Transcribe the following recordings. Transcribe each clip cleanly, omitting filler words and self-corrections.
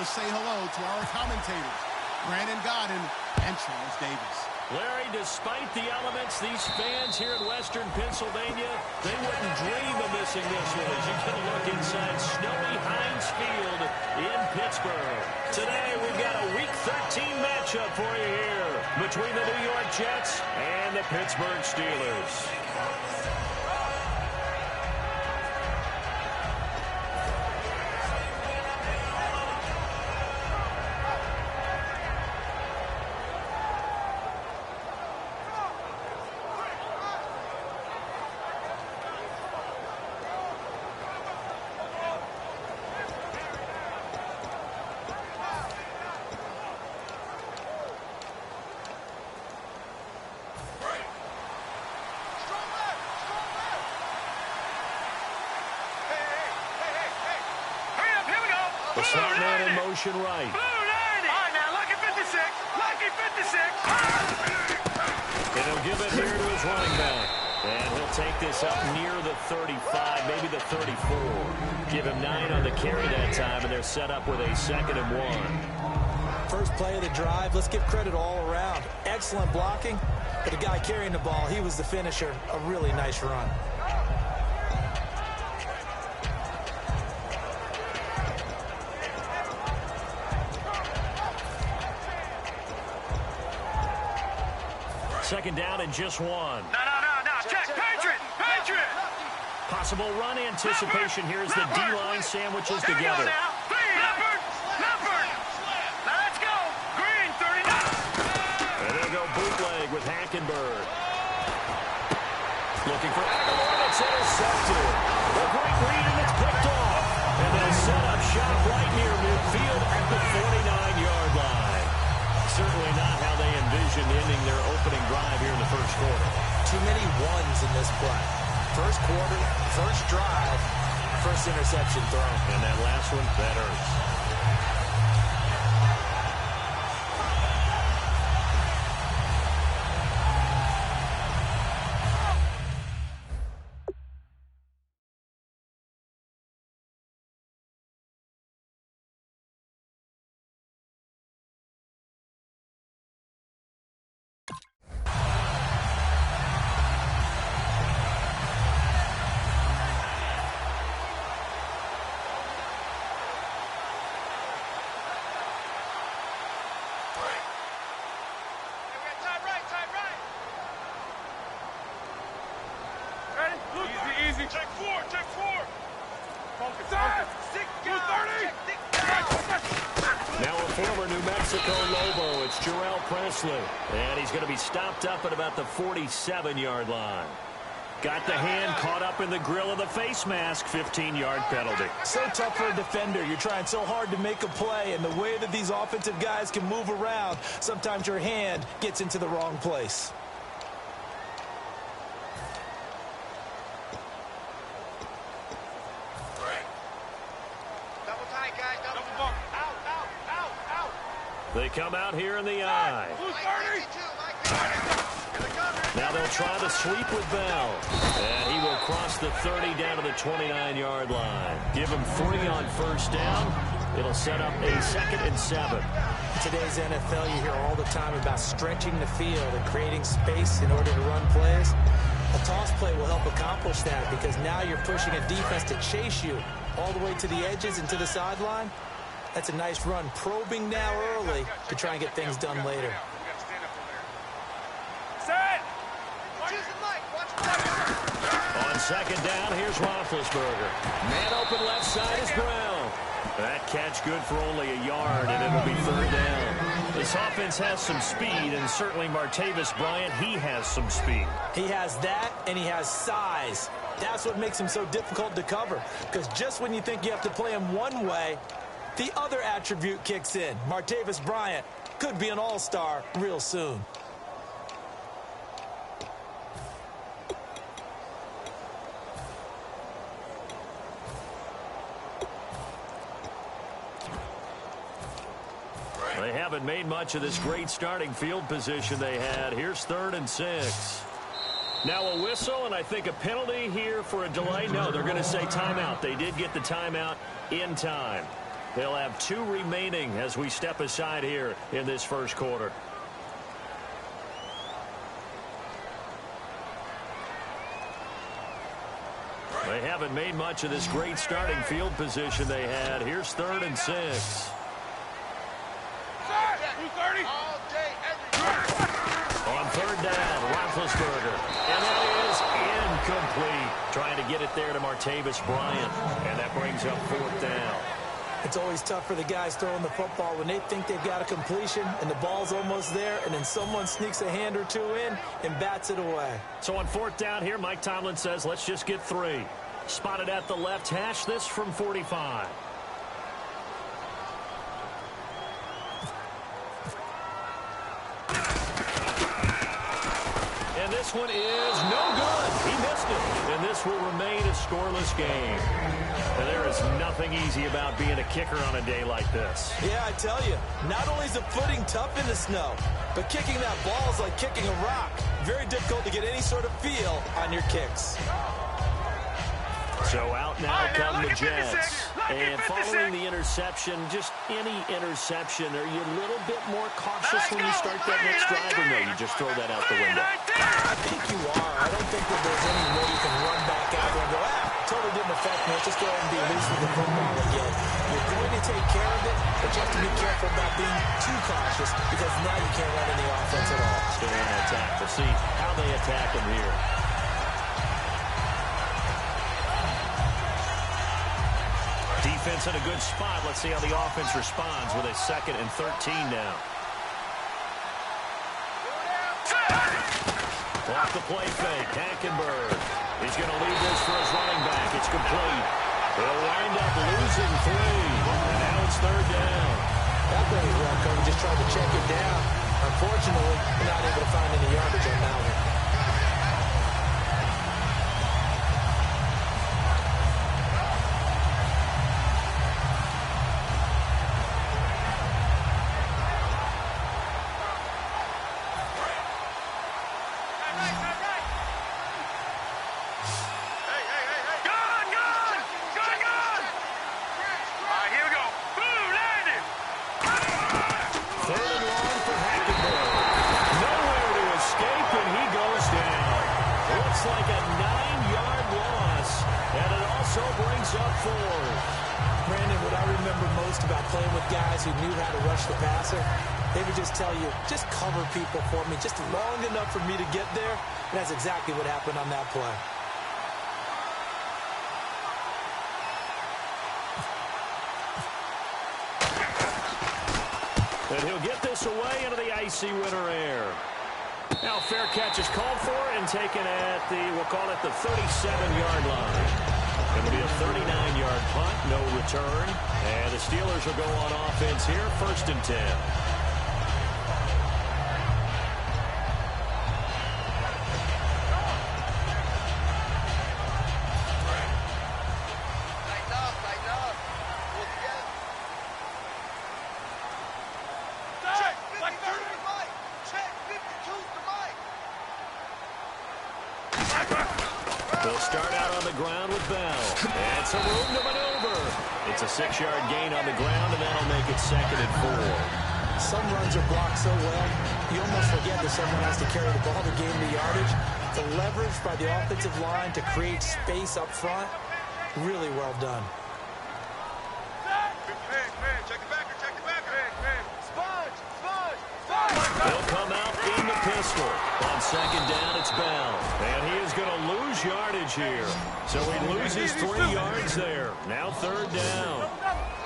to say hello to our commentators, Brandon Godden and Charles Davis. Larry, despite the elements, these fans here in Western Pennsylvania, they wouldn't dream of missing this one as you get a look inside snowy Heinz Field in Pittsburgh. Today, we've got a Week 13 matchup for you here between the New York Jets and the Pittsburgh Steelers. The slot man in motion right. Blue 90. All right, now, lucky 56. Lucky 56. And he'll give it here to his running back. And he'll take this up near the 35, maybe the 34. Give him 9 on the carry that time, and they're set up with a 2nd and 1. First play of the drive, let's give credit all around. Excellent blocking, but the guy carrying the ball, he was the finisher. A really nice run. Second down and just 1. No. Check. Patriot. Possible run anticipation here as the D-line sandwiches together. Leopard. Now let's go. Green, 39. And they'll go bootleg with Hackenberg. Looking for Aguilar. It's intercepted. A great read, and it's picked off. And they'll set up shop right near midfield at the 49-yard line. Certainly not how they envisioned ending their opening drive here in the first quarter. Too many ones in this play. First quarter, first drive, first interception thrown. And that last one, that hurts. Easy. Check four. Focus. 230. Now a former New Mexico Lobo, it's Jarrell Presley. And he's going to be stopped up at about the 47-yard line. Got the hand caught up in the grill of the face mask, 15-yard penalty. So tough for a defender. You're trying so hard to make a play, and the way that these offensive guys can move around, sometimes your hand gets into the wrong place. They come out here in the eye. Now they'll try to sweep with Bell. And he will cross the 30 down to the 29-yard line. Give him 3 on first down. It'll set up a 2nd and 7. Today's NFL, you hear all the time about stretching the field and creating space in order to run plays. A toss play will help accomplish that because now you're pushing a defense to chase you all the way to the edges and to the sideline. That's a nice run, probing now early to try and get things done later. On second down, here's Roethlisberger. Man open left side is Brown. That catch good for only a yard, and it'll be 3rd down. This offense has some speed, and certainly Martavis Bryant, he has some speed. He has that, and he has size. That's what makes him so difficult to cover, because just when you think you have to play him one way, the other attribute kicks in. Martavis Bryant could be an all-star real soon. They haven't made much of this great starting field position they had. Here's 3rd and 6. Now a whistle, and I think a penalty here for a delay. No, they're going to say timeout. They did get the timeout in time. They'll have 2 remaining as we step aside here in this first quarter. They haven't made much of this great starting field position they had. Here's 3rd and 6. On 3rd down, Roethlisberger. And that is incomplete. Trying to get it there to Martavis Bryant. And that brings up 4th down. It's always tough for the guys throwing the football when they think they've got a completion and the ball's almost there, and then someone sneaks a hand or 2 in and bats it away. So on 4th down here, Mike Tomlin says, let's just get 3. Spotted at the left hash, this from 45. And this one is no good. He missed it. And this will remain a scoreless game. And there is nothing easy about being a kicker on a day like this. Yeah, I tell you, not only is the footing tough in the snow, but kicking that ball is like kicking a rock. Very difficult to get any sort of feel on your kicks. So out now come the Jets. And following the interception, just any interception, are you a little bit more cautious when you start that next drive, or no, you just throw that out the window? I think you are. I don't think that there's any way you can run back out there and go, totally didn't affect me. Let's just go ahead and be loose with the football again. You're going to take care of it, but you have to be careful about being too cautious because now you can't run any offense at all. Stay on attack. We'll see how they attack him here. Defense in a good spot. Let's see how the offense responds with a 2nd and 13 now. Off the play fake, Hackenberg. He's going to leave this for his running back. It's complete. They'll wind up losing 3. And now it's 3rd down. That way, Coach just tried to check it down. Unfortunately, we're not able to find any yardage on that one. Just cover people for me, just long enough for me to get there. And that's exactly what happened on that play. And he'll get this away into the icy winter air. Now fair catch is called for and taken at the, we'll call it the 37-yard line. Going to be a 39-yard punt, no return. And the Steelers will go on offense here, 1st and 10. They'll start out on the ground with Bell. And some room to maneuver. It's a 6-yard gain on the ground, and that'll make it 2nd and 4. Some runs are blocked so well, you almost forget that someone has to carry the ball to gain the yardage. The leverage by the offensive line to create space up front, really well done. They'll come out in the pistol. On 2nd down, it's Bell. And he is going to lose yardage here. So he loses 3 yards there. Now 3rd down.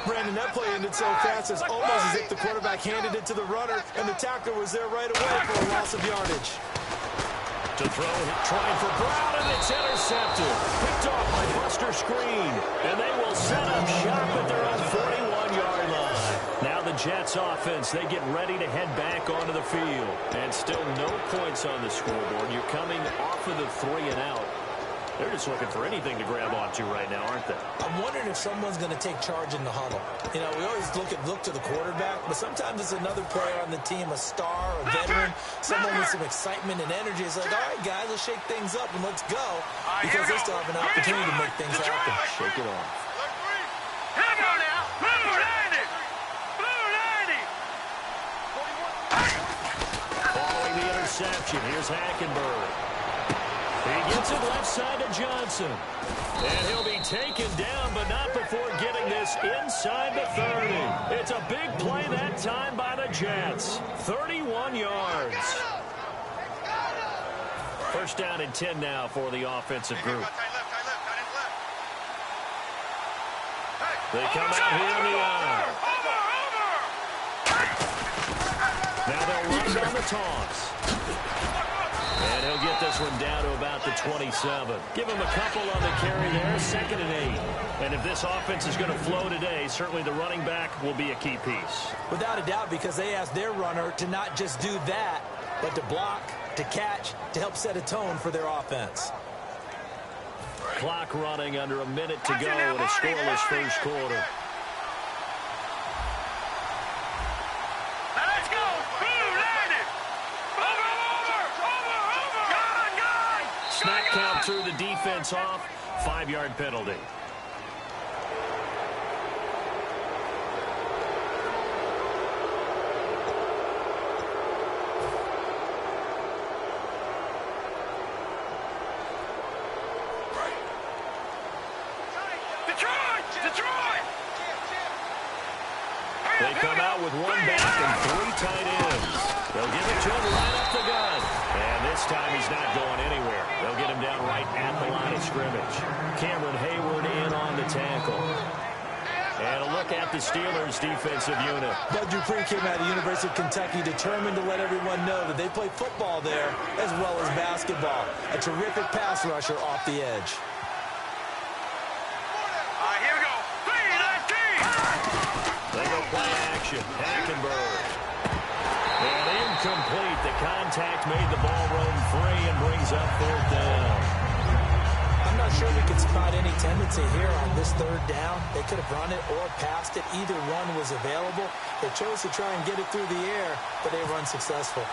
Brandon, that play ended so fast, it's almost as if the quarterback handed it to the runner, and the tackler was there right away for a loss of yardage. To throw, trying for Brown, and it's intercepted. Picked off by Buster Screen. And they will set up shop at their own 41-yard line. Now the Jets offense, they get ready to head back onto the field. And still no points on the scoreboard. You're coming off of the 3 and out. They're just looking for anything to grab onto right now, aren't they? I'm wondering if someone's going to take charge in the huddle. You know, we always look to the quarterback, but sometimes it's another player on the team, a star, a veteran, someone with some excitement and energy. It's like, all right, guys, let's shake things up and let's go, because they still have an opportunity to make things happen. Shake it off. Here we go now. Move, reception. Here's Hackenberg. He gets it left side to Johnson. And he'll be taken down, but not before getting this inside the 30. It's a big play that time by the Jets. 31 yards. First down and 10 now for the offensive group. They come out here in the eye. Now they'll run on the toss. And he'll get this one down to about the 27. Give him a couple on the carry there, 2nd and 8. And if this offense is going to flow today, certainly the running back will be a key piece. Without a doubt, because they asked their runner to not just do that, but to block, to catch, to help set a tone for their offense. Clock running under a minute to go in a scoreless first quarter. Let's go. Snap count threw the defense off. 5-yard penalty. They come out with one back and 3 tight ends. They'll give it to him right up the gut. And this time he's not going anywhere. They'll get him down right at the line of scrimmage. Cameron Hayward in on the tackle. And a look at the Steelers' defensive unit. Bud Dupree came out of the University of Kentucky determined to let everyone know that they play football there as well as basketball. A terrific pass rusher off the edge. Here we go. They go play action. Hackenberg. And incomplete. The contact made the ball roam free and brings up 4th down. I'm not sure we could spot any tendency here on this 3rd down. They could have run it or passed it. Either one was available. They chose to try and get it through the air, but they were unsuccessful.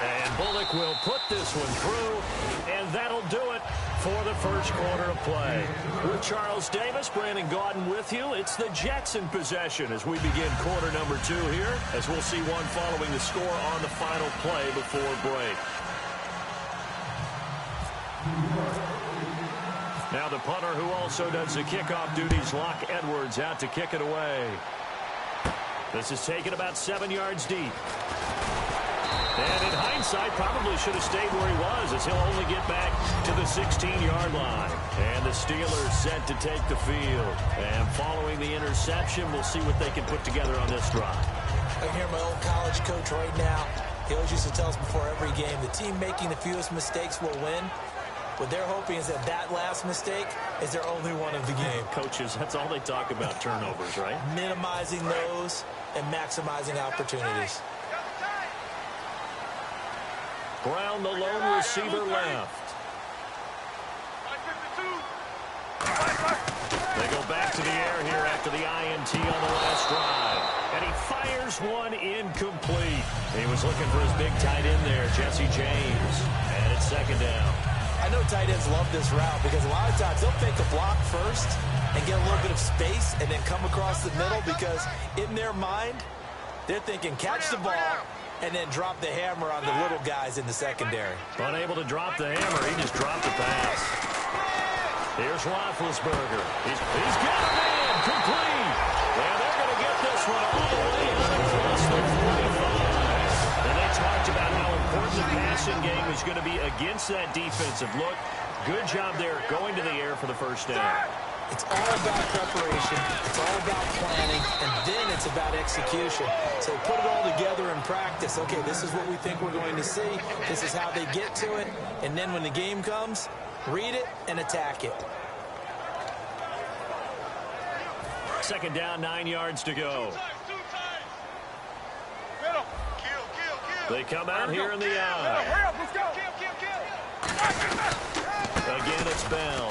And Bullock will put this one through, and that'll do it for the first quarter of play. With Charles Davis, Brandon Gaudin with you. It's the Jets in possession as we begin quarter number 2 here, as we'll see one following the score on the final play before break. Now the punter who also does the kickoff duties, Locke Edwards, out to kick it away. This is taken about 7 yards deep. And in hindsight, probably should have stayed where he was, as he'll only get back to the 16-yard line. And the Steelers set to take the field. And following the interception, we'll see what they can put together on this drive. I can hear my old college coach right now. He always used to tell us before every game, the team making the fewest mistakes will win. What they're hoping is that that last mistake is their only one of the game. Coaches, that's all they talk about, turnovers, right? Minimizing those and maximizing opportunities. Brown, the lone receiver, left. They go back to the air here after the INT on the last drive. And he fires one incomplete. He was looking for his big tight end there, Jesse James. And it's 2nd down. I know tight ends love this route because a lot of times they'll fake a block first and get a little bit of space and then come across the middle because in their mind, they're thinking catch the ball and then drop the hammer on the little guys in the secondary. Unable to drop the hammer, he just dropped the pass. Here's Roethlisberger. He's got a man, complete. And they're going to get this one all the way across the 45. And they talked about how important the passing game is going to be against that defensive look. Good job there going to the air for the first down. It's all about preparation. It's all about planning. And then it's about execution. So put it all together in practice. Okay, this is what we think we're going to see. This is how they get to it. And then when the game comes, read it and attack it. 2nd down, 9 yards to go. They come out here in the eye. Again, it's Bell.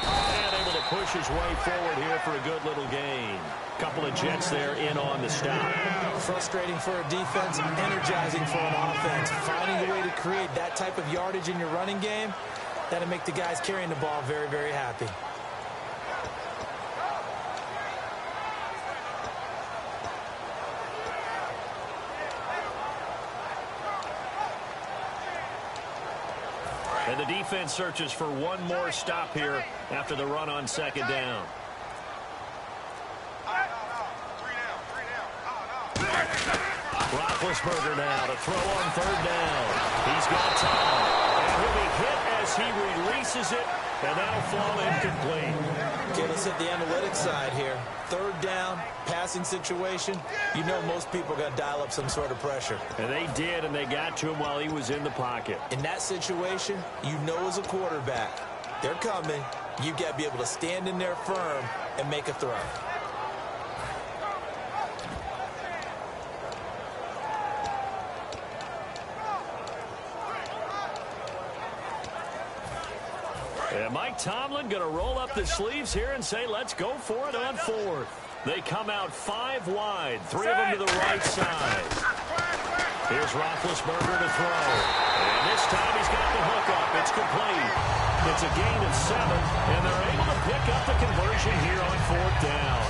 And able to push his way forward here for a good little gain. Couple of Jets there in on the stop. Frustrating for a defense, energizing for an offense. Finding a way to create that type of yardage in your running game, that'll make the guys carrying the ball very, very happy. the defense searches for one more stop here after the run on second down. Roethlisberger now to throw on third down. He's got time. And he'll be hit as he releases it, and that'll fall incomplete. Okay, let's hit the analytics side here. Third down, passing situation. You know most people got to dial up some sort of pressure. And they did, and they got to him while he was in the pocket. In that situation, you know as a quarterback, they're coming. You got to be able to stand in there firm and make a throw. And Mike Tomlin going to roll up the sleeves here and say, let's go for it on fourth. They come out 5 wide, 3 of them to the right side. Here's Roethlisberger to throw. And this time he's got the hook up. It's complete. It's a gain of 7, and they're able to pick up the conversion here on fourth down.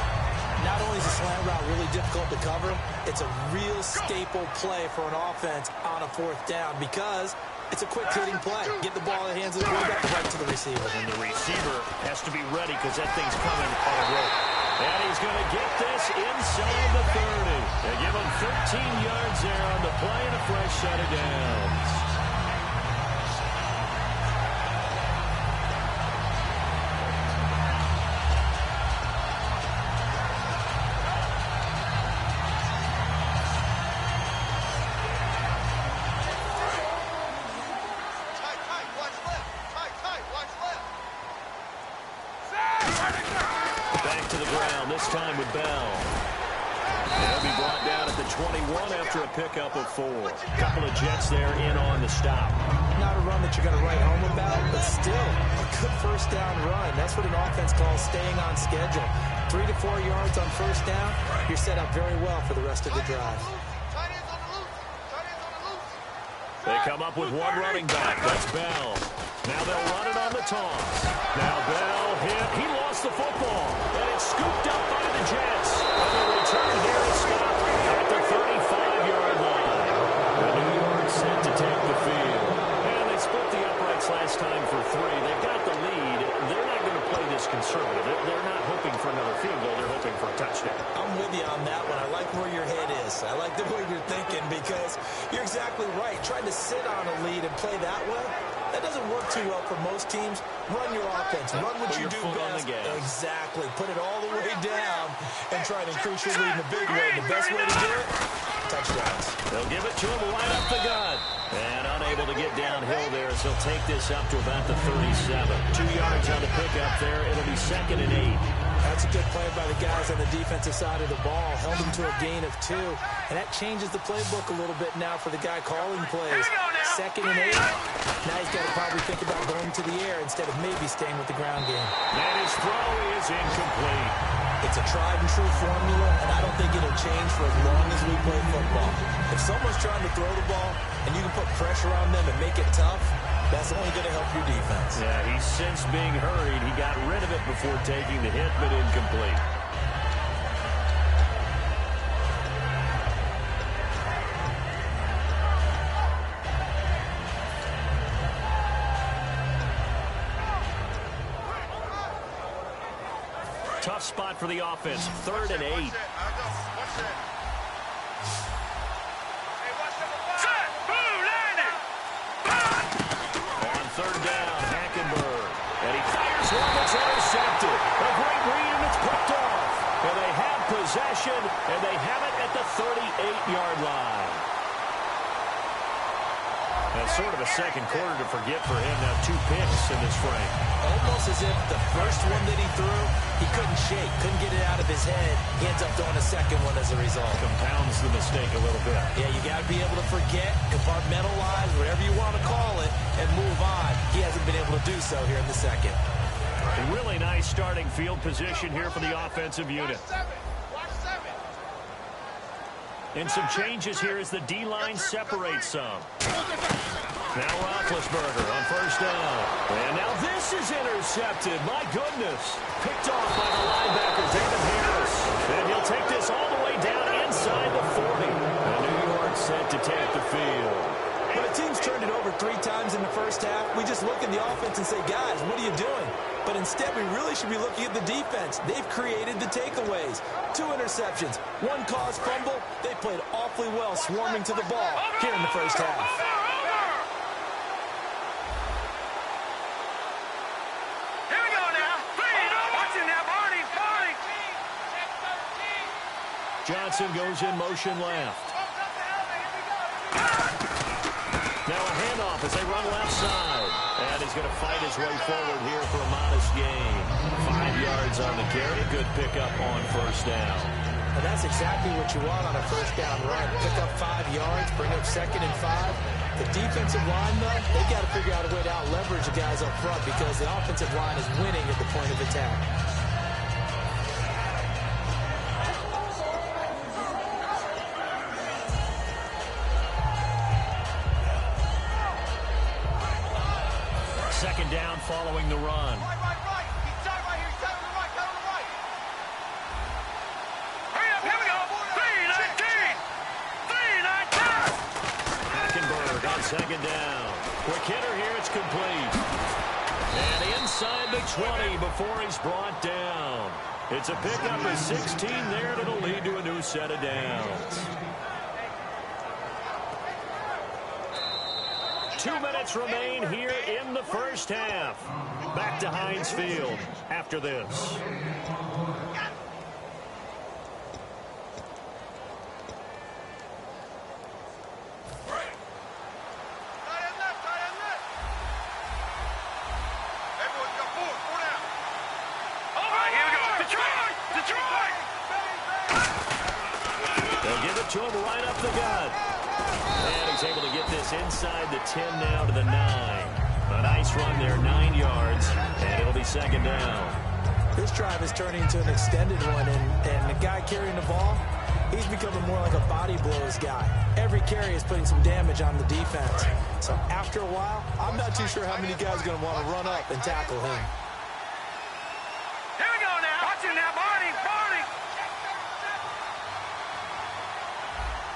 Not only is the slant route really difficult to cover, it's a real staple play for an offense on a fourth down because it's a quick-hitting play. Get the ball in the hands of the quarterback right to the receiver. And the receiver has to be ready because that thing's coming on a rope. And he's going to get this inside the 30. They give him 13 yards there on the play and a fresh set of downs. This time with Bell. He'll be brought down at the 21 after a pickup of 4. Couple of Jets there in on the stop. Not a run that you're going to write home about, but still a good first down run. That's what an offense calls staying on schedule. 3 to 4 yards on first down. You're set up very well for the rest of the drive. They come up with one running back. That's Bell. Now they'll run it on the toss. Now Bell hit. He lost the football. And it's scooped up by the Jets. And the return here is stopped at the 35-yard line. The New York set to take the field. And they split the uprights last time for 3. They've got the lead. They're not going to play this conservative. They're not hoping for another field goal. They're hoping for a touchdown. I'm with you on that one. I like where your head is. I like the way you're thinking because you're exactly right. Trying to sit on a lead and play that way, that doesn't work too well for most teams. Run your offense. Run what you do best. Exactly. Put it all the way down and try to increase your lead in a big way. The best way to do it, touchdowns. They'll give it to him right up the gut. And unable to get downhill there, so he'll take this up to about the 37. 2 yards on the pickup there. It'll be 2nd and 8. That's a good play by the guys on the defensive side of the ball. Held him to a gain of 2. And that changes the playbook a little bit now for the guy calling plays. 2nd and 8. Now he's got to probably think about going to the air instead of maybe staying with the ground game. And his throw is incomplete. It's a tried and true formula, and I don't think it'll change for as long as we play football. If someone's trying to throw the ball and you can put pressure on them and make it tough, that's only going to help your defense. Yeah, he's since being hurried. He got rid of it before taking the hit, but incomplete. Tough spot for the offense. 3rd and 8. On 3rd down, Hackenberg. And he fires one that's intercepted. A great read, and it's picked off. And they have possession, and they have it at the 38-yard line. That's sort of a second quarter to forget for him. Now 2 picks in this frame. Almost as if the first one that he threw, he couldn't shake, couldn't get it out of his head. He ends up throwing a second one as a result. Compounds the mistake a little bit. Yeah, you got to be able to forget, compartmentalize, whatever you want to call it, and move on. He hasn't been able to do so here in the second. A really nice starting field position here for the offensive unit. And some changes here as the D-line separates some. Now Roethlisberger on 1st down. And now this is intercepted. My goodness. Picked off by the linebacker, David Harris. And he'll take this all the way down inside the 40. And New York set to take the field. When a team's turned it over 3 times in the first half, we just look at the offense and say, guys, what are you doing? But instead, we really should be looking at the defense. They've created the takeaways. 2 interceptions, 1 caused fumble. They played awfully well swarming to the ball here in the first half. Here we go now. Watching now, Barney. Johnson goes in motion left. Now a handoff as they run left side. And he's going to fight his way forward here for a modest gain. 5 yards on the carry. Good pickup on first down. And that's exactly what you want on a first down run. Pick up 5 yards, bring up 2nd and 5. The defensive line, though, they've got to figure out a way to out-leverage the guys up front because the offensive line is winning at the point of attack. Second down following the run. Right. He's tight right here. He's tight on the right. Tight on the right. Hurry up. Here we go. 3-19. Hackenberg on second down. Quick hitter here. It's complete. And inside the 20 before he's brought down. It's a pickup of 16 there that'll lead to a new set of downs. 2 minutes remain here in the first half. Back to Heinz Field after this. They'll give it to him right up the gut. And he's able to get this inside the 10 now to the 9. A nice run there, 9 yards, and it'll be second down. This drive is turning into an extended one, and the guy carrying the ball, he's becoming more like a body blows guy. Every carry is putting some damage on the defense. So after a while, I'm not too sure how many guys are going to want to run up and tackle him. Here we go now. Watch him now, Barney.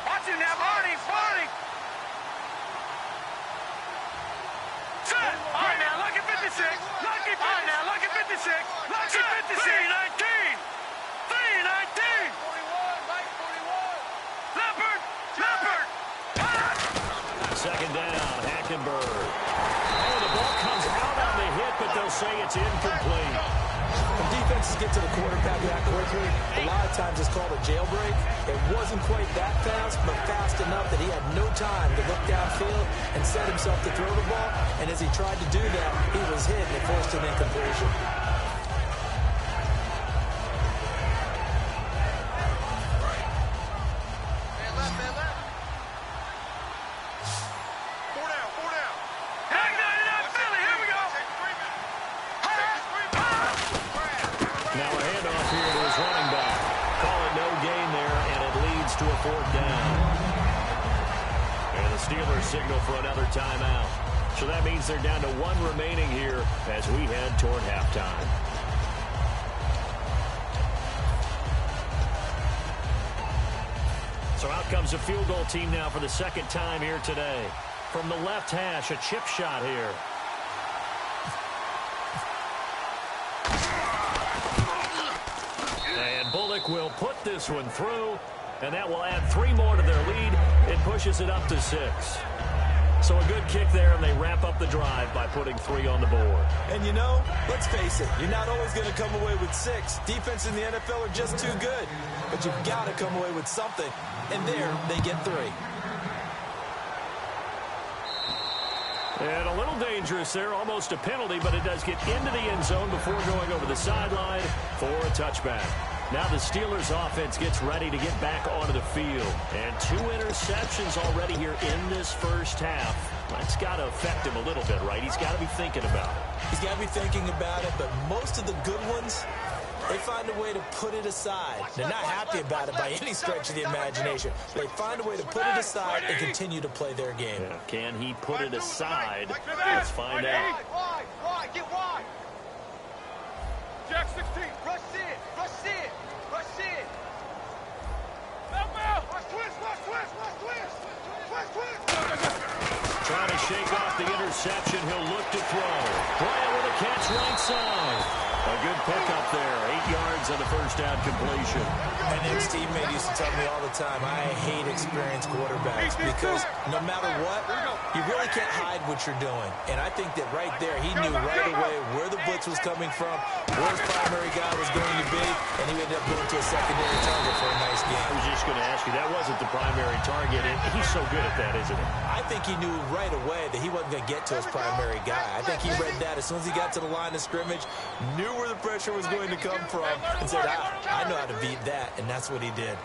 Watch him now, Barney. All right, now, look at 56. All right, now, look at 56. Look at 56. 3-19. 3-19. 41. Leopard. Second down, Hackenberg. Oh, the ball comes out on the hit, but they'll say it's incomplete. When defenses get to the quarterback that quickly, a lot of times it's called a jailbreak. It wasn't quite that fast, but fast enough that he had no time to look downfield and set himself to throw the ball. And as he tried to do that, he was hit and it forced an incompletion. Now a handoff here to his running back. Call it no gain there, and it leads to a 4th down. And the Steelers signal for another timeout. So that means they're down to 1 remaining here as we head toward halftime. So out comes the field goal team now for the 2nd time here today. From the left hash, a chip shot here. And Bullock will put this one through, and that will add 3 more to their lead. It pushes it up to 6. So a good kick there, and they wrap up the drive by putting 3 on the board. And you know, let's face it, you're not always going to come away with 6. Defense in the NFL are just too good. But you've got to come away with something. And there, they get 3. And a little dangerous there, almost a penalty, but it does get into the end zone before going over the sideline for a touchback. Now the Steelers offense gets ready to get back onto the field. And 2 interceptions already here in this first half. That's got to affect him a little bit, right? He's got to be thinking about it. He's got to be thinking about it, but most of the good ones, they find a way to put it aside. They're not happy about it by any stretch of the imagination. They find a way to put it aside and continue to play their game. Yeah. Can he put it aside? Let's find out. Wide, get wide. Jack 16. Rush it. Now, rush twist. Trying to shake off the interception. He'll look to throw. Bryant with a catch right side. A good pickup there. 8 yards on the first down completion. My next teammate used to tell me all the time, I hate experienced quarterbacks because no matter what, you really can't hide what you're doing. And I think that right there, he knew right away where the blitz was coming from, where his primary guy was going to be, and he ended up going to a secondary target for a nice game. I was just going to ask you, that wasn't the primary target, and he's so good at that, isn't he? I think he knew right away that he wasn't going to get to his primary guy. I think he read that as soon as he got to the line of scrimmage, knew where the pressure was going to come from, and said, I know how to beat that, and that's what he did.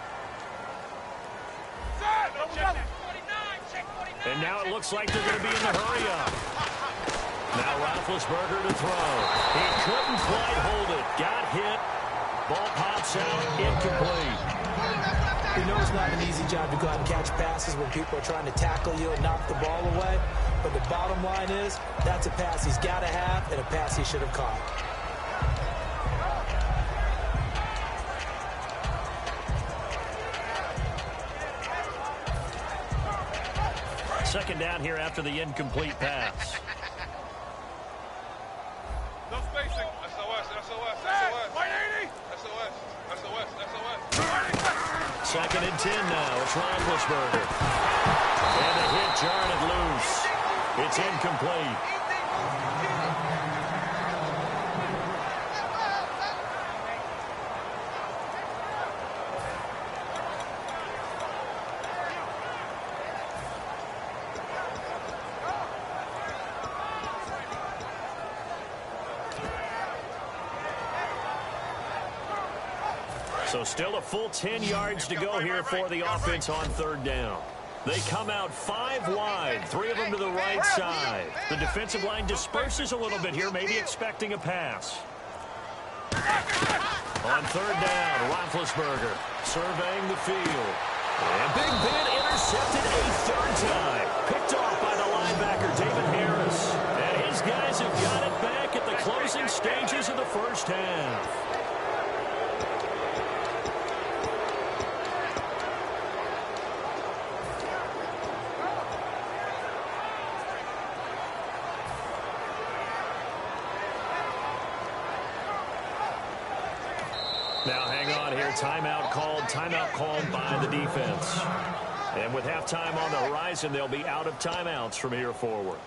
And now it looks like they're going to be in the hurry-up. Now Roethlisberger to throw. He couldn't quite hold it. Got hit. Ball pops out. Incomplete. You know it's not an easy job to go out and catch passes when people are trying to tackle you and knock the ball away. But the bottom line is, that's a pass he's got to have and a pass he should have caught. Second down here after the incomplete pass. No spacing. SOS, SOS, SOS. 180. SOS, SOS, SOS. Second and 10 now. It's Roethlisberger. And a hit, jarring it loose. It's incomplete. So still a full 10 yards to go here for the offense on third down. They come out 5 wide, 3 of them to the right side. The defensive line disperses a little bit here, maybe expecting a pass. On third down, Roethlisberger surveying the field. And Big Ben intercepted a third time. Picked off by the linebacker, David Harris. And his guys have got it back at the closing stages of the first half. Now hang on here, timeout called by the defense. And with halftime on the horizon, they'll be out of timeouts from here forward.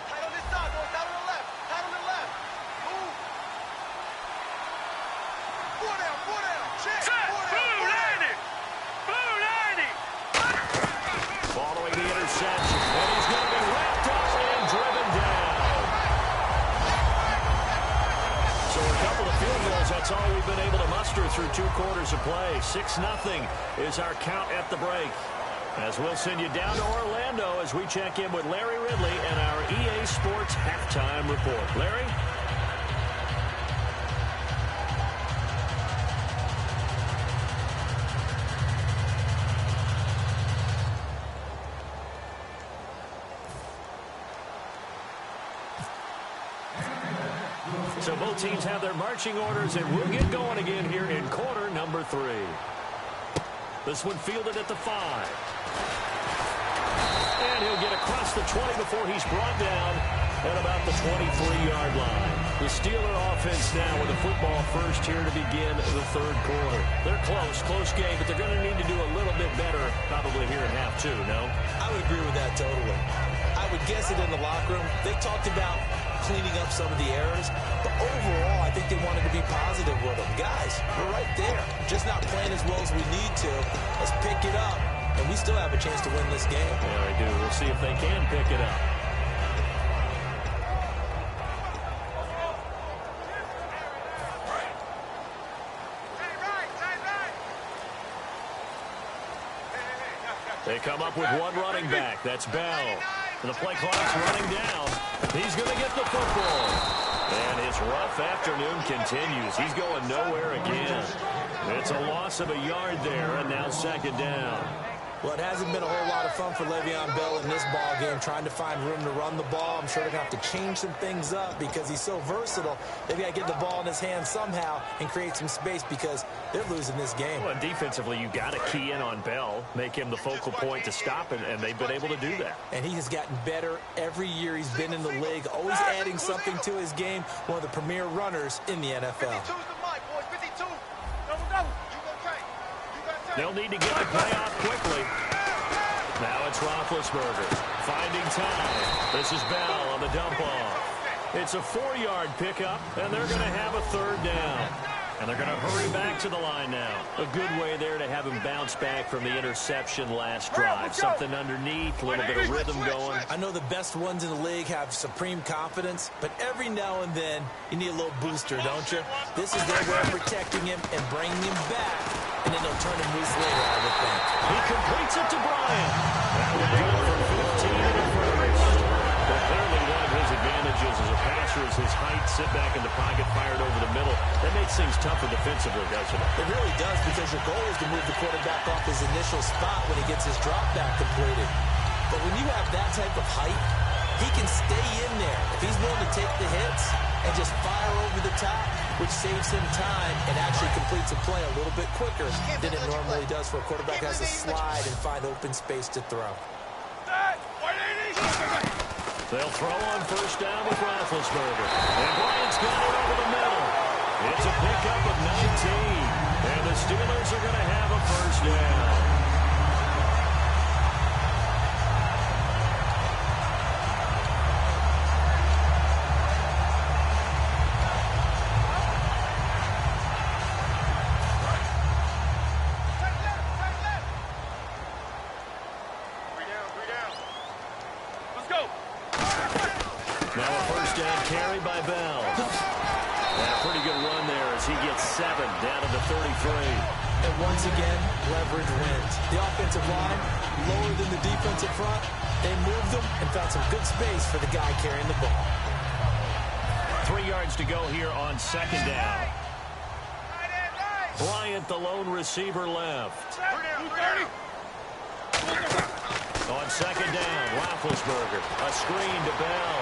Tight on this side, boys. Tight on the left. Tight on the left. Move. 4 down, 4 down. Check. 4 down. Blue 90. Blue 90. Following the interception, and he's going to be wrapped up and driven down. So a couple of field goals, that's all we've been able to muster through 2 quarters of play. 6-0 is our count at the break. As we'll send you down to Orlando as we check in with Larry Ridley and our EA Sports Halftime Report. Larry? So both teams have their marching orders, and we'll get going again here in quarter number 3. This one fielded at the 5. And he'll get across the 20 before he's brought down at about the 23-yard line. The Steeler offense now with the football first here to begin the third quarter. They're close game, but they're going to need to do a little bit better probably here in half 2, no? I would agree with that totally. I would guess it in the locker room. They talked about cleaning up some of the errors, but overall, I think they wanted to be positive with them. Guys, we're right there. Just not playing as well as we need to. Let's pick it up, and we still have a chance to win this game. Yeah, I do. We'll see if they can pick it up. They come up with one running back. That's Bell. And the play clock's running down. He's going to get the football. And his rough afternoon continues. He's going nowhere again. It's a loss of a yard there, and now second down. Well, it hasn't been a whole lot of fun for Le'Veon Bell in this ball game, trying to find room to run the ball. I'm sure they're going to have to change some things up because he's so versatile. They've got to get the ball in his hands somehow and create some space because they're losing this game. Well, defensively, you got to key in on Bell, make him the focal point to stop it, and they've been able to do that. And he has gotten better every year he's been in the league, always adding something to his game, one of the premier runners in the NFL. They'll need to get the play off quickly. Now it's Roethlisberger finding time. This is Bell on the dump off. It's a 4-yard pickup, and they're going to have a 3rd down. And they're going to hurry back to the line now. A good way there to have him bounce back from the interception last drive. Something underneath, a little bit of rhythm going. I know the best ones in the league have supreme confidence, but every now and then you need a little booster, don't you? This is their way of protecting him and bringing him back, and then they'll turn him loose later, I would think. He completes it to Bryant. That would do it for 15 in the first. But clearly one of his advantages as a passer is his height, sit back in the pocket, fired over the middle. That makes things tougher defensively, doesn't it? It really does, because your goal is to move the quarterback off his initial spot when he gets his drop back completed. But when you have that type of height, he can stay in there. If he's willing to take the hits and just fire over the top, which saves him time and actually completes a play a little bit quicker than it normally does for a quarterback who has to slide and find open space to throw. They'll throw on 1st down with Roethlisberger. And Bryant's got it over the middle. It's a pickup of 19. And the Steelers are going to have a 1st down. Now a 1st down carry by Bell. And a pretty good run there as he gets 7 down to the 33. And once again, leverage wins. The offensive line, lower than the defensive front. They moved them and found some good space for the guy carrying the ball. 3 yards to go here on 2nd down. Bryant, the lone receiver, left. On 2nd down, Roethlisberger, a screen to Bell.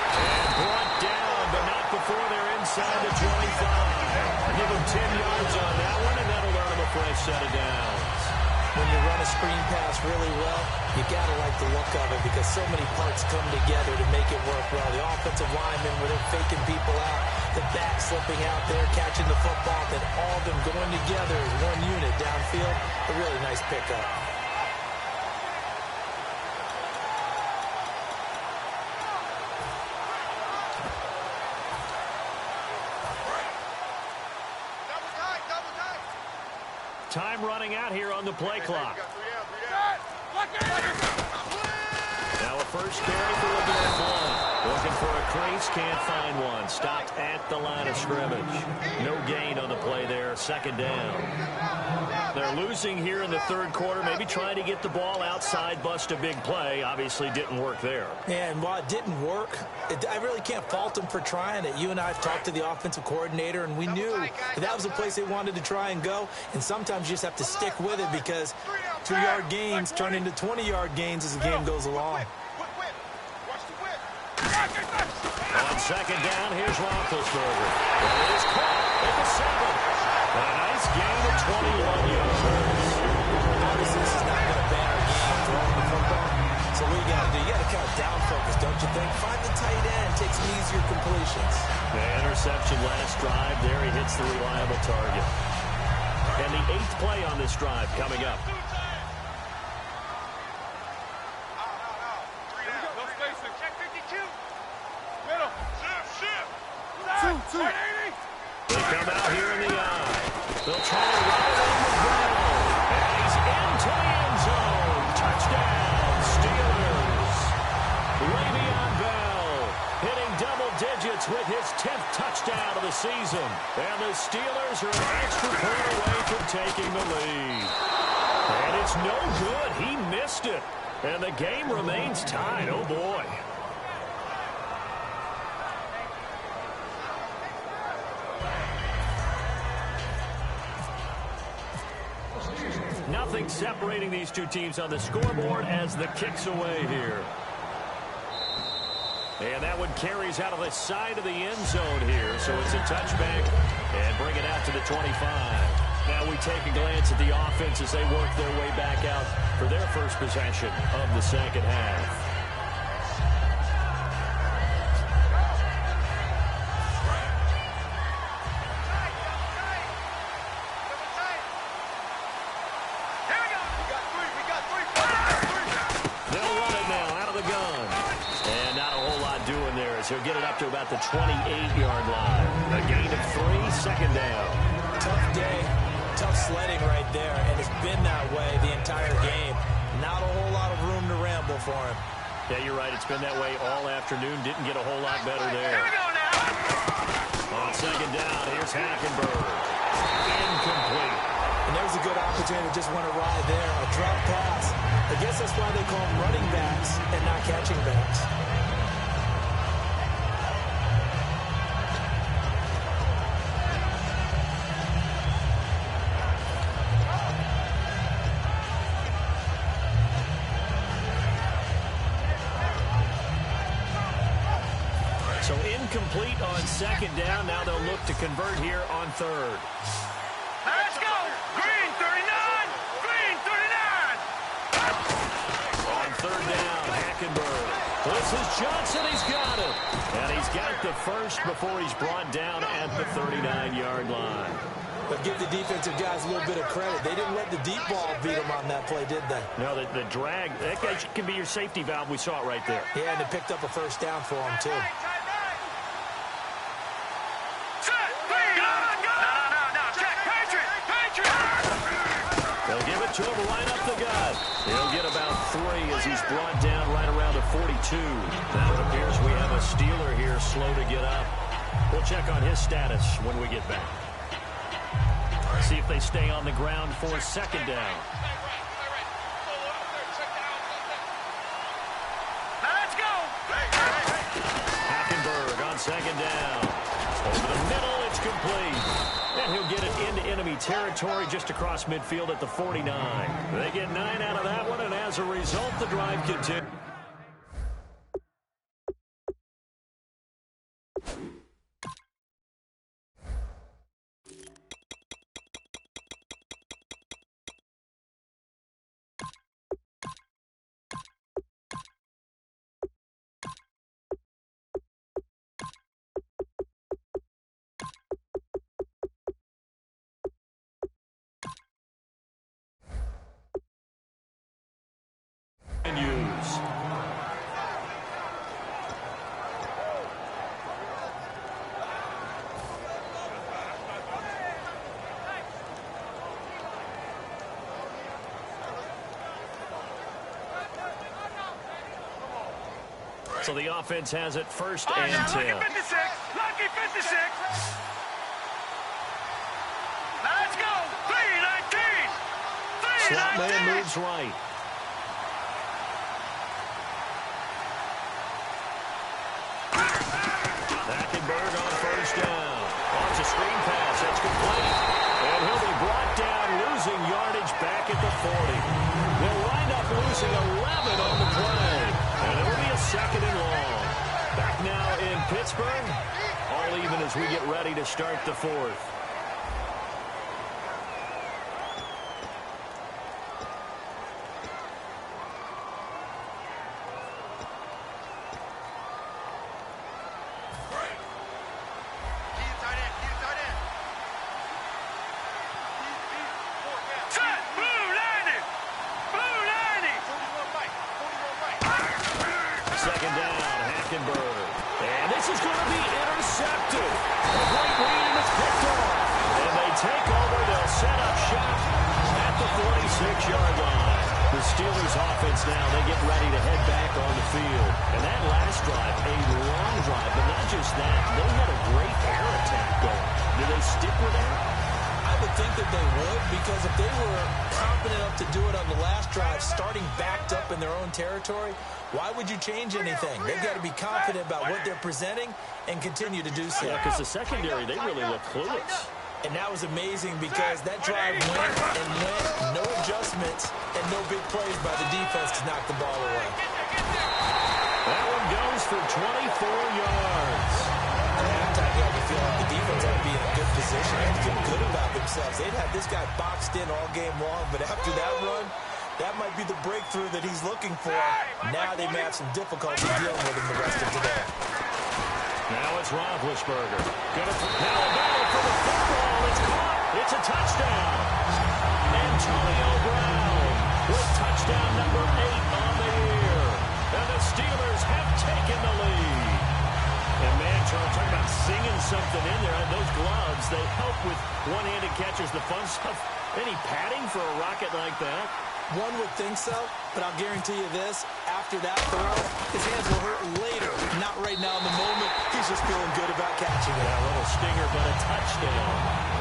And brought down, but not before they're inside the 25. Give him 10 yards on that one, and that'll earn him a fresh set of downs. When you run a screen pass really well, you got to like the look of it because so many parts come together to make it work well. The offensive linemen, where they're faking people out, the back slipping out there, catching the football, then all of them going together as one unit downfield. A really nice pickup. Time running out here on the play clock. Now a 1st carry for Le'Veon Bell. Looking for a crease, can't find one. Stopped at the line of scrimmage. No gain on the play there, 2nd down. They're losing here in the 3rd quarter, maybe trying to get the ball outside, bust a big play. Obviously didn't work there. And while it didn't work, I really can't fault them for trying it. You and I have talked to the offensive coordinator, and we knew that was a place they wanted to try and go. And sometimes you just have to stick with it because 2-yard gains turn into 20-yard gains as the game goes along. On 2nd down, here's Roethlisberger. It is caught at the 7. A nice gain of 21 yards. Obviously, this is not going to ban our game throwing the football. So what you got to do, you got to kind of down focus, don't you think? Find the tight end, take some easier completions. The interception last drive, there he hits the reliable target. And the 8th play on this drive coming up. They come out here in the eye. They'll try to run it on the ground. And he's into the end zone. Touchdown, Steelers. Le'Veon Bell hitting double digits with his 10th touchdown of the season. And the Steelers are an extra point away from taking the lead. And it's no good. He missed it. And the game remains tied. Oh, boy. Nothing separating these two teams on the scoreboard as the kick's away here. And that one carries out of the side of the end zone here. So it's a touchback and bring it out to the 25. Now we take a glance at the offense as they work their way back out for their first possession of the second half. He'll get it up to about the 28-yard line. A gain of 3, second down. Tough day, tough sledding right there, and it's been that way the entire game. Not a whole lot of room to ramble for him. Yeah, you're right. It's been that way all afternoon. Didn't get a whole lot better there. Here we go now. On second down, here's Hackenberg. Incomplete. And there's a good opportunity to just want to ride there. A drop pass. I guess that's why they call them running backs and not catching backs. So incomplete on second down. Now they'll look to convert here on third. Let's go. Green 39. Green 39. On third down, Hackenberg. This is Johnson. He's got it. And he's got the first before he's brought down at the 39-yard line. But give the defensive guys a little bit of credit. They didn't let the deep ball beat them on that play, did they? No, the drag, that can be your safety valve. We saw it right there. Yeah, and it picked up a first down for them, too. They'll give it to him right up the gut. He'll get about 3 as he's brought down right around the 42. Now it appears we have a Steeler here slow to get up. We'll check on his status when we get back. See if they stay on the ground for second down. Let's go. Hackenberg on second down. Over the middle, it's complete. And he'll get it into enemy territory just across midfield at the 49. They get 9 out of that one, and as a result, the drive continues. So the offense has it first and 10. Lucky 56. Lucky 56. Let's go. 3-19. Slot man moves right. Hackenberg on first down. Launch a screen pass. That's complete. And he'll be brought down, losing yardage back at the 40. They'll wind up losing 11 on the play. And it'll be a second and long. Back now in Pittsburgh. All even as we get ready to start the fourth. Second down, Hackenberg. And this is going to be intercepted. A great read, and it's picked off. And they take over. They'll set up shop at the 46-yard line. The Steelers offense now, they get ready to head back on the field. And that last drive, a long drive, but not just that. They had a great air attack going. Do they stick with that? I would think that they would, because if they were confident enough to do it on the last drive, starting backed up in their own territory, why would you change anything? They've got to be confident about what they're presenting and continue to do so. Yeah, because the secondary, they really look clueless. And that was amazing because that drive went and went, no adjustments, and no big plays by the defense to knock the ball away. That one goes for 24 yards. At halftime, you have to feel like the defense had to be in a good position. They had to feel good about themselves. They'd had this guy boxed in all game long, but after that run, that might be the breakthrough that he's looking for. Now they may have some difficulty dealing with him the rest of today. Now it's Roethlisberger. Now a battle for the football. It's caught. It's a touchdown. Antonio Brown with touchdown number 8 on the year. And the Steelers have taken the lead. And man, Charles, talking about singing something in there. Those gloves, they help with one-handed catchers, the fun stuff. Any padding for a rocket like that? One would think so, but I'll guarantee you this. After that throw, his hands will hurt later. Not right now in the moment. He's just feeling good about catching it. A little stinger, but a touchdown.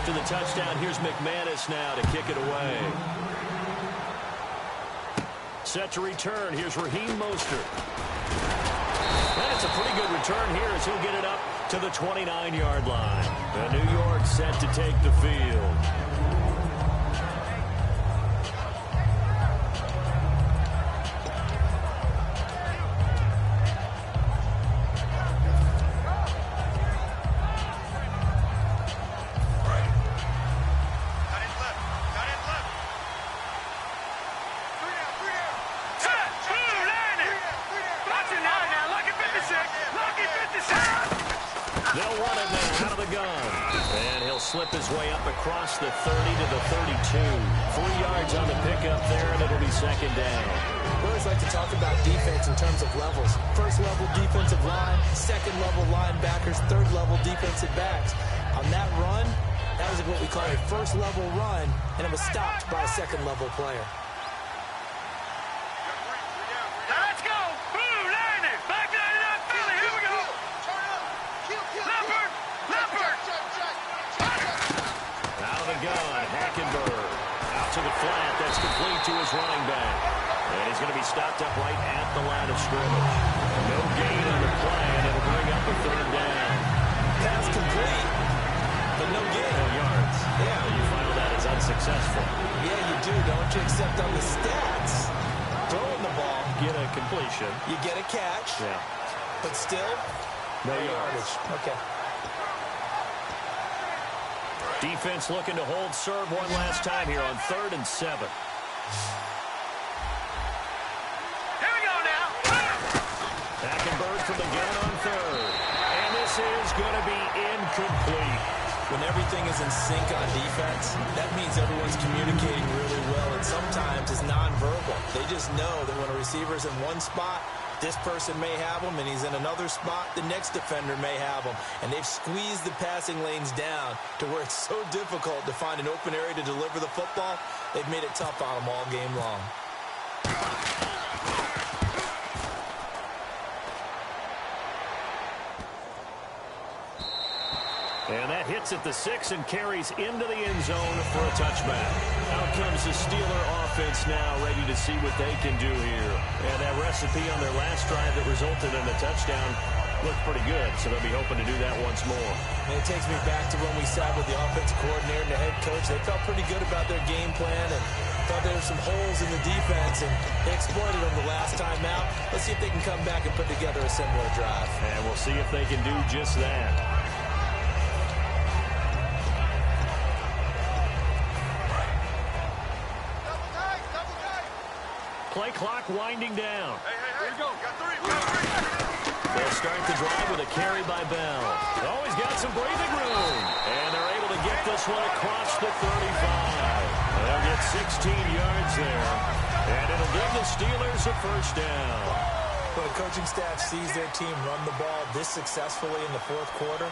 After the touchdown, here's McManus now to kick it away. Set to return. Here's Raheem Mostert. And it's a pretty good return here as he'll get it up to the 29-yard line. And New York set to take the field. They'll run it now out of the gun. And he'll slip his way up across the 30 to the 32. 3 yards on the pickup there, and it'll be second down. We always like to talk about defense in terms of levels. First level defensive line, second level linebackers, third level defensive backs. On that run, that was what we call a first level run, and it was stopped by a second level player. To the flat, that's complete to his running back. And he's going to be stopped up right at the line of scrimmage. No gain on the play, and it'll bring up a third down. Pass complete, but no gain. No yards. Yeah. You file that as unsuccessful. Yeah, you do, don't you? Except on the stats. Throwing the ball. Get a completion. You get a catch. Yeah. But still, no yardage. Okay. Defense looking to hold serve one last time here on 3rd and 7. Here we go now. Hackenberg from the gun on 3rd. And this is going to be incomplete. When everything is in sync on defense, that means everyone's communicating really well, and sometimes it's nonverbal. They just know that when a receiver's in one spot, this person may have him, and he's in another spot, the next defender may have him. And they've squeezed the passing lanes down to where it's so difficult to find an open area to deliver the football. They've made it tough on them all game long. And that hits at the 6 and carries into the end zone for a touchback. Out comes the Steeler offense now, ready to see what they can do here. And that recipe on their last drive that resulted in a touchdown looked pretty good, so they'll be hoping to do that once more. And it takes me back to when we sat with the offensive coordinator and the head coach. They felt pretty good about their game plan and thought there were some holes in the defense, and they exploited them the last time out. Let's see if they can come back and put together a similar drive. And we'll see if they can do just that. Play clock winding down. Hey, here we go. Got three. They'll start the drive with a carry by Bell. Oh, he's got some breathing room. And they're able to get this one across the 35. They'll get 16 yards there. And it'll give the Steelers a first down. When a coaching staff sees their team run the ball this successfully in the fourth quarter,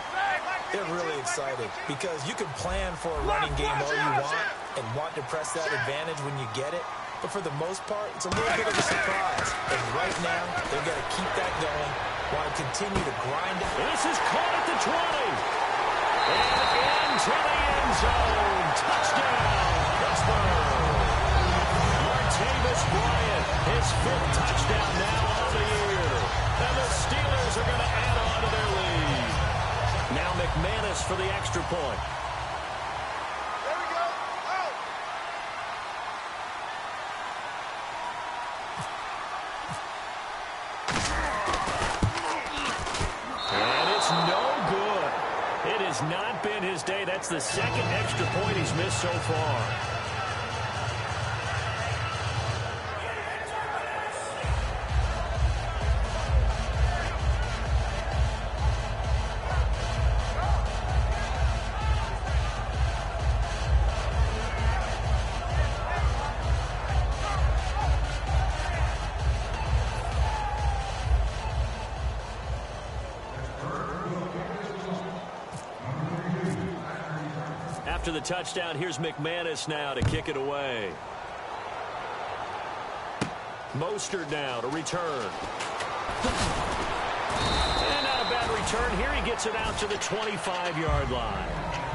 they're really excited because you can plan for a running game all you want and want to press that advantage when you get it. But for the most part, it's a little bit of a surprise. And right now, they've got to keep that going Want to continue to grind it. This is caught at the 20. And into the end zone. Touchdown, Pittsburgh. Martavis Bryant, his 5th touchdown now on the year. And the Steelers are going to add on to their lead. Now McManus for the extra point. Not been his day. That's the 2nd extra point he's missed so far. After the touchdown, here's McManus now to kick it away. Mostert now to return. And not a bad return here. He gets it out to the 25-yard line.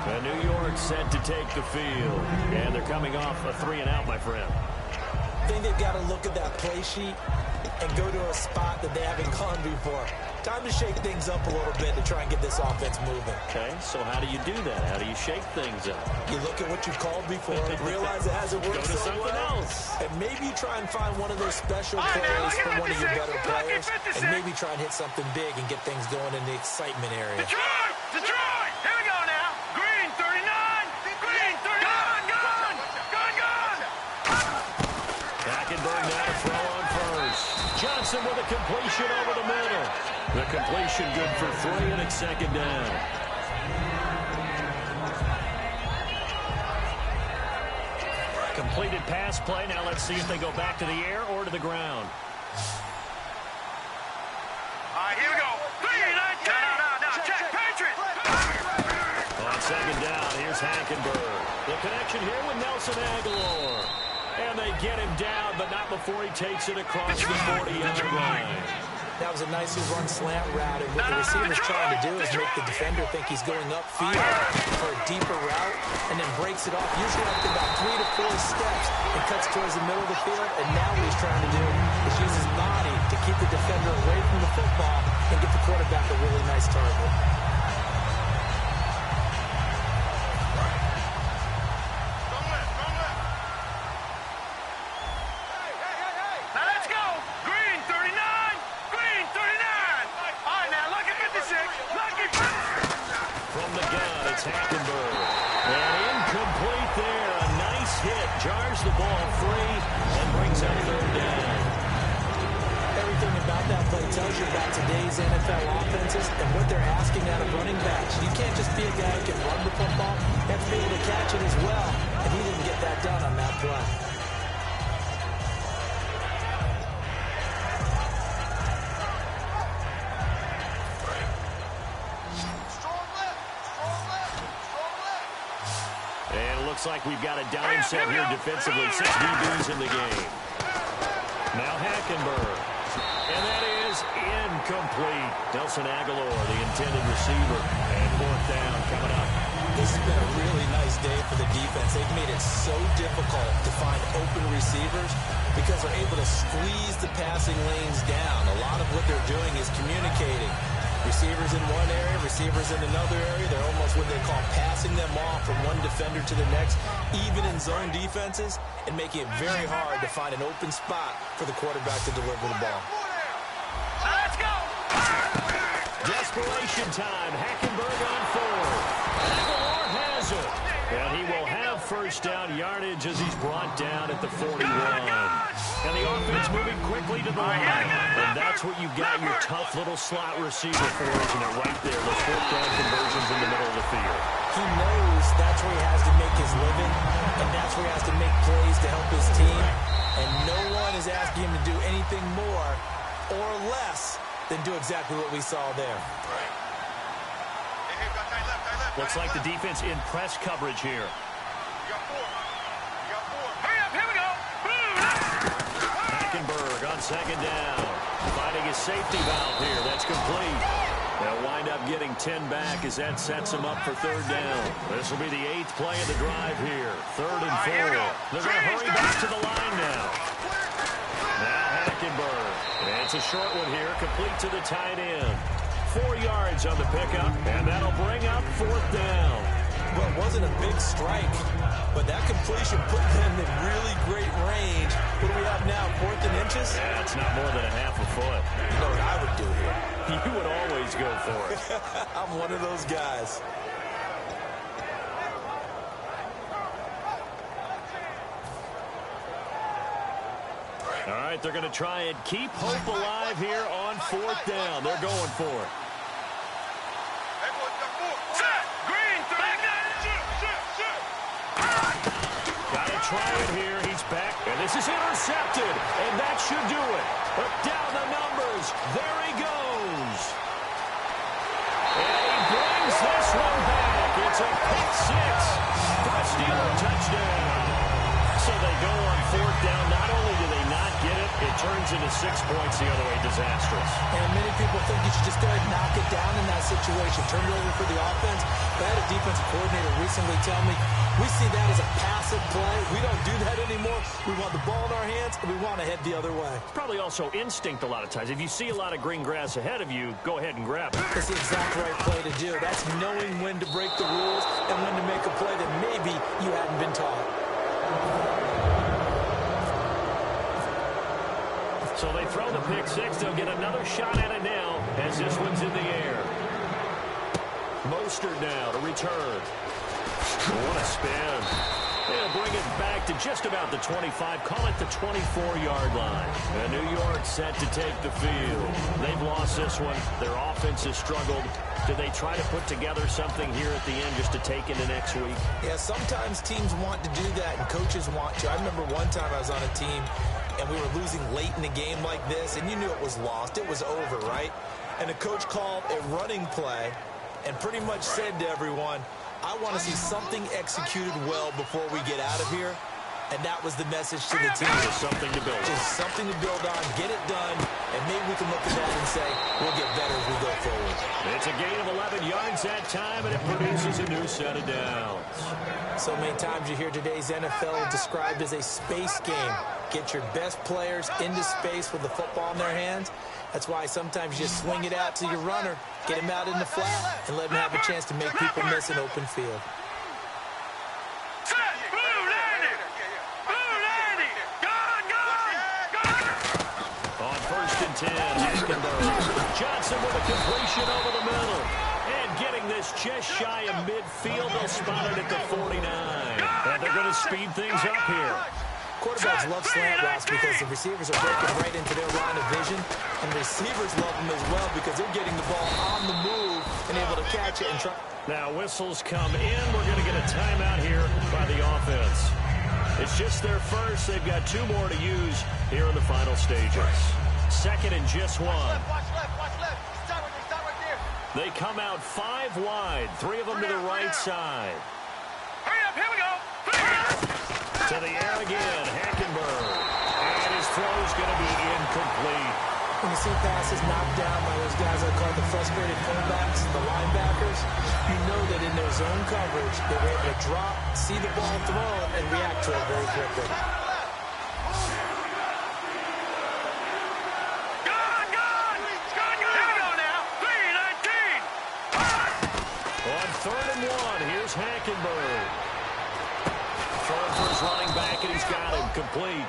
And New York set to take the field. And they're coming off a 3-and-out, my friend. I think they've got to look at that play sheet and go to a spot that they haven't gone before. Time to shake things up a little bit to try and get this offense moving. Okay, so how do you do that? How do you shake things up? You look at what you called before, realize it hasn't worked so well, and maybe you try and find one of those special plays from one of your better players, and maybe try and hit something big and get things going in the excitement area. Detroit! Detroit! Here we go now. Green 39. Green 39. Gone! Hackenberg now to throw on first. Johnson with a completion over the middle. The completion good for 3, and it's 2nd down. Completed pass play. Now let's see if they go back to the air or to the ground. All right, here we go. 3-19. No. Check. Patriot. On 2nd down, here's Hackenberg. The connection here with Nelson Aguilar. And they get him down, but not before he takes it across the 40-yard line. That was a nicely run slant route, and what the receiver's trying to do is make the defender think he's going upfield for a deeper route, and then breaks it off, usually up to about 3 to 4 steps, and cuts towards the middle of the field. And now what he's trying to do is use his body to keep the defender away from the football and get the quarterback a really nice target. Hackenberg. And incomplete there. A nice hit. Jars the ball free and brings up 3rd down. Everything about that play tells you about today's NFL offenses and what they're asking out of running backs. You can't just be a guy who can run the football. You have to be able to catch it as well. And he didn't get that done on that play. Looks like we've got a dime set here defensively. 6 DBs in the game. Now Hackenberg. And that is incomplete. Nelson Aguilar, the intended receiver. And 4th down coming up. This has been a really nice day for the defense. They've made it so difficult to find open receivers because they're able to squeeze the passing lanes down. A lot of what they're doing is communicating. Receivers in one area, receivers in another area. They're almost what they call passing them off from one defender to the next, even in zone defenses, and making it very hard to find an open spot for the quarterback to deliver the ball. Let's go! Desperation time. Hackenberg on 4. Aguilar has it. And he will have 1st down yardage as he's brought down at the 41. And the offense moving quickly to the line. And that's what you got your tough little slot receiver for, isn't it? Right there, those 4th down conversions in the middle of the field. He knows that's where he has to make his living, and that's where he has to make plays to help his team. And no one is asking him to do anything more or less than do exactly what we saw there. Looks like the defense in press coverage here. Hurry up, here we go. Hackenberg on 2nd down. 5 finding his safety valve here. That's complete. They'll wind up getting 10 back as that sets them up for third down. This will be the 8th play of the drive here. 3rd and 4. They're going to hurry back to the line now. Now Hackenberg. And it's a short one here, complete to the tight end. 4 yards on the pickup, and that'll bring up 4th down. Well, it wasn't a big strike, but that completion put them in really great range. What do we have now, 4th and inches? Yeah, it's not more than a half a foot. You know what I would do here? You would always go for it. I'm one of those guys. All right, they're going to try and keep hope alive here on 4th down. They're going for it. Got to try it here. He's back, and this is intercepted, and that should do it. But down the numbers. There he goes. And he brings this one back. It's a pick 6 for a Steeler touchdown. So they go on 4th down. Not only do they not get it, it turns into 6 points the other way. Disastrous. And many people think you should just go ahead and knock it down in that situation. Turn it over for the offense. But I had a defensive coordinator recently tell me, we see that as a passive play. We don't do that anymore. We want the ball in our hands, and we want to head the other way. It's probably also instinct a lot of times. If you see a lot of green grass ahead of you, go ahead and grab it. It's the exact right play to do. That's knowing when to break the rules and when to make a play that maybe you hadn't been taught. So they throw the pick 6. They'll get another shot at it now as this one's in the air. Mostert now to return. What a spin. They'll bring it back to just about the 25. Call it the 24-yard line. And New York set to take the field. They've lost this one. Their offense has struggled. Do they try to put together something here at the end just to take into next week? Yeah, sometimes teams want to do that and coaches want to. I remember one time I was on a team and we were losing late in a game like this, and you knew it was lost. It was over, right? And the coach called a running play and pretty much said to everyone, I want to see something executed well before we get out of here. And that was the message to the team. Just something to build on. Just something to build on, get it done, and maybe we can look at that and say, we'll get better as we go forward. It's a gain of 11 yards that time, and it produces a new set of downs. So many times you hear today's NFL described as a space game. Get your best players into space with the football in their hands. That's why sometimes you just swing it out to your runner, get him out in the flat, and let him have a chance to make people miss an open field. On 1st and 10, Hackenberg. Johnson with a completion over the middle. And getting this just shy of midfield. They'll spot it at the 49. And they're going to speed things up here. Quarterbacks love slant routes because the receivers are breaking right into their line of vision, and receivers love them as well because they're getting the ball on the move and able to catch it and try. Now whistles come in. We're going to get a timeout here by the offense. It's just their first. They've got 2 more to use here in the final stages. 2nd and just 1. Watch left. Start right there. They come out 5 wide. 3 of them to the right side. Hurry up, here we go. To the air again, Hackenberg. And his throw is going to be incomplete. When you see passes knocked down by those guys I call the frustrated fullbacks, the linebackers, you know that in their zone coverage, they were able to drop, see the ball thrown, and react to it very quickly. Here we go now. 3-19. On 3rd and 1, here's Hackenberg. Throwing for his running back, and he's got him complete.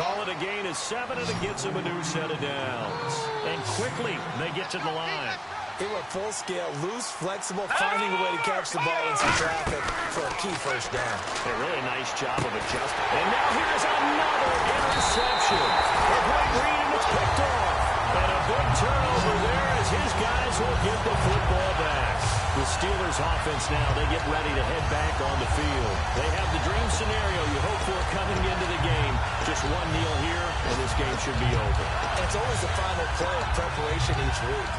Call it a gain of 7, and it gets him a new set of downs. And quickly, they get to the line. They were full scale, loose, flexible, finding a way to catch the ball in some traffic for a key first down. A really nice job of adjusting. And now here's another interception. A great read, and it's picked off. And a big turnover there as his guys will get the football back. The Steelers offense now, they get ready to head back on the field. They have the dream scenario you hope for coming into the game. Just 1 kneel here, and this game should be over. And it's always the final play of preparation each week.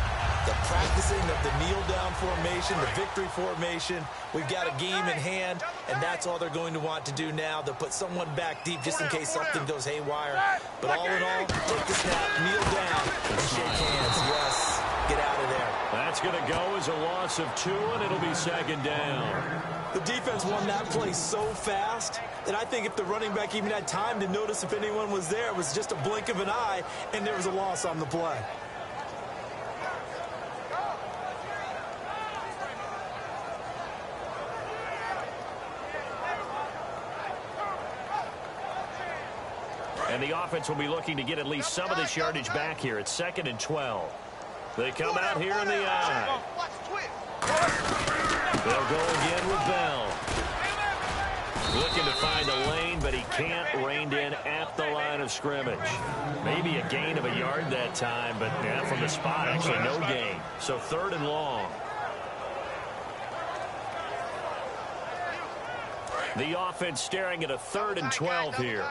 the practicing of the kneel-down formation, the victory formation. We've got a game in hand, and that's all they're going to want to do now. They'll put someone back deep just in case something goes haywire. But all in all, take the snap, kneel down, and shake hands. Yes, get out of there. That's going to go as a loss of 2, and it'll be second down. The defense won that play so fast that I think if the running back even had time to notice if anyone was there, it was just a blink of an eye, and there was a loss on the play. And the offense will be looking to get at least some of this yardage back here. It's 2nd and 12. They come out here in the eye. They'll go again with Bell. Looking to find a lane, but he can't. Reined in at the line of scrimmage. Maybe a gain of a yard that time, but yeah, from the spot, actually no gain. So 3rd and long. The offense staring at a 3rd and 12 here.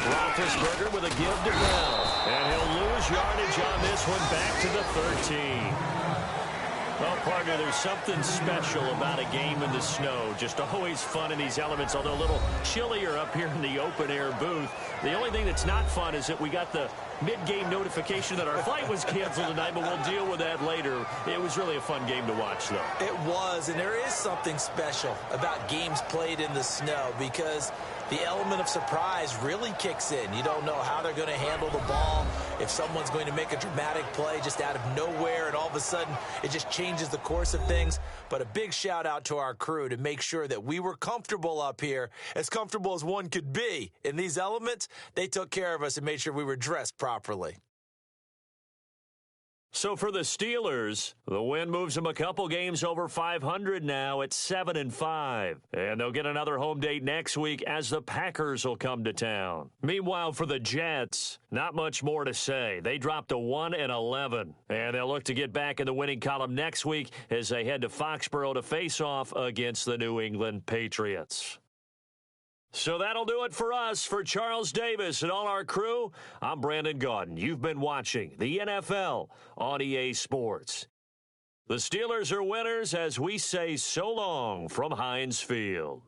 Roethlisberger with a give to Bell. And he'll lose yardage on this one back to the 13. Well, partner, there's something special about a game in the snow. Just always fun in these elements, although a little chillier up here in the open-air booth. The only thing that's not fun is that we got the mid-game notification that our flight was canceled tonight, but we'll deal with that later. It was really a fun game to watch, though. It was, and there is something special about games played in the snow because the element of surprise really kicks in. You don't know how they're going to handle the ball, if someone's going to make a dramatic play just out of nowhere, and all of a sudden it just changes the course of things. But a big shout out to our crew to make sure that we were comfortable up here, as comfortable as one could be. In these elements, they took care of us and made sure we were dressed properly. So for the Steelers, the win moves them a couple games over 500 now at 7-5. And they'll get another home date next week as the Packers will come to town. Meanwhile, for the Jets, not much more to say. They dropped to 1-11. And they'll look to get back in the winning column next week as they head to Foxborough to face off against the New England Patriots. So that'll do it for us. For Charles Davis and all our crew, I'm Brandon Gaudin. You've been watching the NFL on EA Sports. The Steelers are winners as we say so long from Heinz Field.